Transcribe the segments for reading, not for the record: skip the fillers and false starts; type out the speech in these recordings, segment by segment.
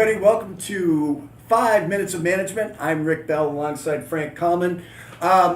everybody. Welcome to 5 Minutes of Management. I'm Rick Bell alongside Frank Kallman.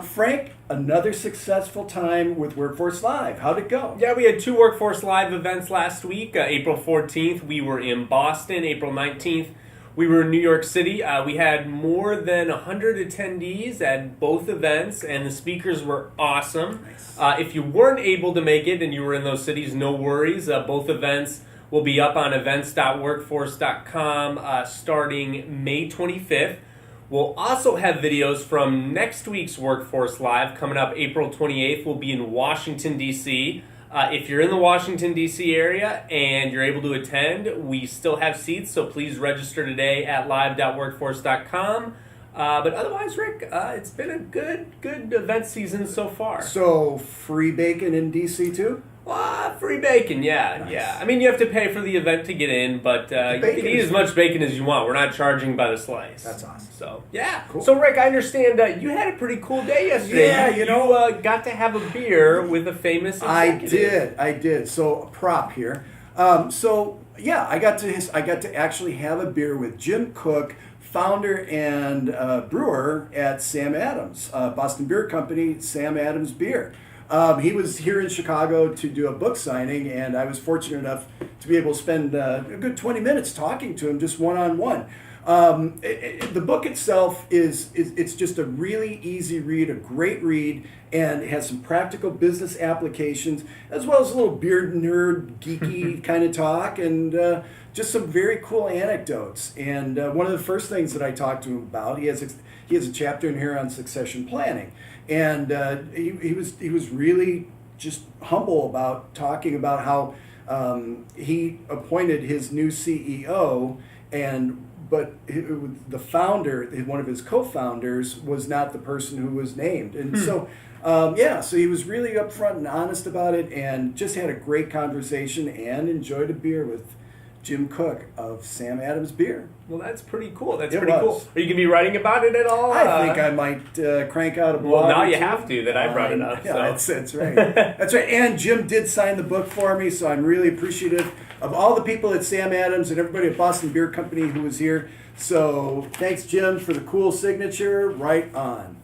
Frank, another successful time with Workforce Live. How'd it go? Yeah, we had 2 Workforce Live events last week. April 14th, we were in Boston. April 19th, we were in New York City. We had more than 100 attendees at both events, and the speakers were awesome. Nice. If you weren't able to make it and you were in those cities, no worries. Both events will be up on events.workforce.com starting May 25th. We'll also have videos from next week's Workforce Live coming up April 28th. We'll be in Washington, D.C. If you're in the Washington, D.C. area and you're able to attend, we still have seats, so please register today at live.workforce.com. But otherwise, Rick, it's been a good event season so far. So, free bacon in D.C. too? Free bacon, yeah, Nice. yeah. I mean, you have to pay for the event to get in, but you can eat as much bacon as you want. We're not charging by the slice. That's awesome. So, yeah. Cool. So, Rick, I understand you had a pretty cool day yesterday. Yeah, you got to have a beer with a famous executive. I did. So, a prop here. I got to actually have a beer with Jim Koch, founder and brewer at Sam Adams, Boston Beer Company, Sam Adams Beer. He was here in Chicago to do a book signing, and I was fortunate enough to be able to spend a good 20 minutes talking to him, just one-on-one. The book itself it's just a really easy read, a great read, and it has some practical business applications, as well as a little beer nerd, geeky kind of talk, and just some very cool anecdotes. And one of the first things that I talked to him about, he has a chapter in here on succession planning. And he was really just humble about talking about how he appointed his new CEO, but the founder, one of his co-founders, was not the person who was named. And so he was really upfront and honest about it, and just had a great conversation and enjoyed a beer with Jim Koch of Sam Adams Beer. Well, that's pretty cool. That's It pretty was. cool. Are you going to be writing about it at all? I think I might crank out a blog. Well, now or you two. have to, that I brought it up. Yeah, So. that's right. That's right. And Jim did sign the book for me, so I'm really appreciative of all the people at Sam Adams and everybody at Boston Beer Company who was here. So thanks, Jim, for the cool signature. Right on.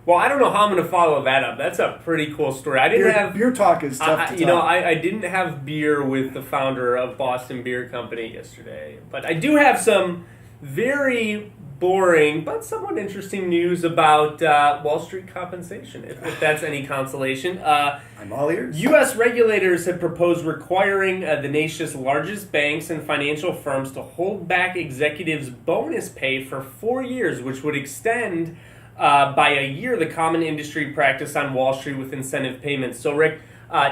Well, I don't know how I'm going to follow that up. That's a pretty cool story. I didn't have beer talk is tough to talk. I didn't have beer with the founder of Boston Beer Company yesterday, but I do have some very boring but somewhat interesting news about Wall Street compensation, if that's any consolation. I'm all ears. U.S. regulators have proposed requiring the nation's largest banks and financial firms to hold back executives' bonus pay for 4 years, which would extend by a year the common industry practice on Wall Street with incentive payments. So, Rick,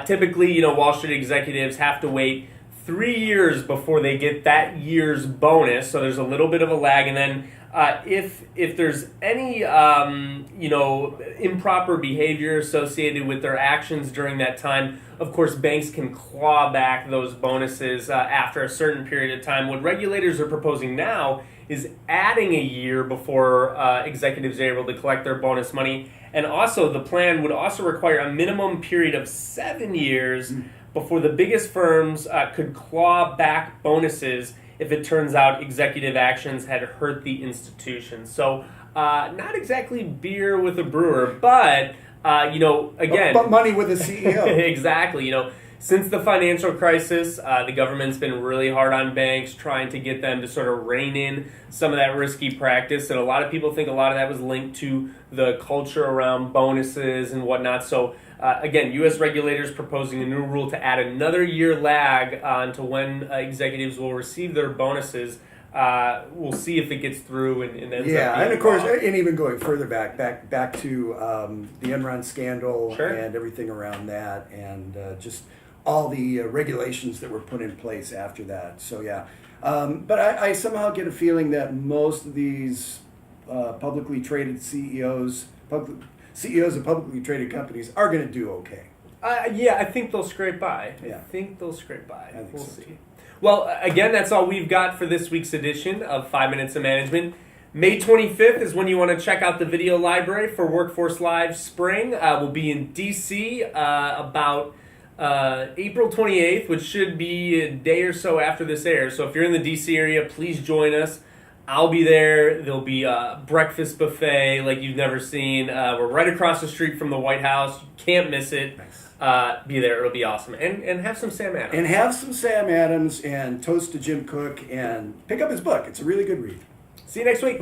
typically, Wall Street executives have to wait 3 years before they get that year's bonus. So there's a little bit of a lag, and then if there's any improper behavior associated with their actions during that time, of course, banks can claw back those bonuses after a certain period of time. What regulators are proposing now is adding a year before executives are able to collect their bonus money. And also, the plan would also require a minimum period of 7 years before the biggest firms could claw back bonuses if it turns out executive actions had hurt the institution. So, not exactly beer with a brewer, but, again... But money with a CEO. Exactly, Since the financial crisis, the government's been really hard on banks, trying to get them to sort of rein in some of that risky practice. And a lot of people think a lot of that was linked to the culture around bonuses and whatnot. So, again, U.S. regulators proposing a new rule to add another year lag onto when executives will receive their bonuses. We'll see if it gets through and ends up being and of course, law. and even going further back to the Enron scandal Sure. and everything around that, and just all the regulations that were put in place after that. So yeah, but I somehow get a feeling that most of these publicly traded CEOs of publicly traded companies are going to do okay. I think they'll scrape by. Yeah. I think they'll scrape by. I think We'll so, see. too. Well, again, that's all we've got for this week's edition of 5 Minutes of Management. May 25th is when you want to check out the video library for Workforce Live Spring. We'll be in D.C. about April 28th, which should be a day or so after this airs. So if you're in the DC area, please join us. I'll be there. There'll be a breakfast buffet like you've never seen. We're right across the street from the White House. You can't miss it. Nice. Be there. It'll be awesome. And have some Sam Adams. And have some Sam Adams and toast to Jim Koch and pick up his book. It's a really good read. See you next week.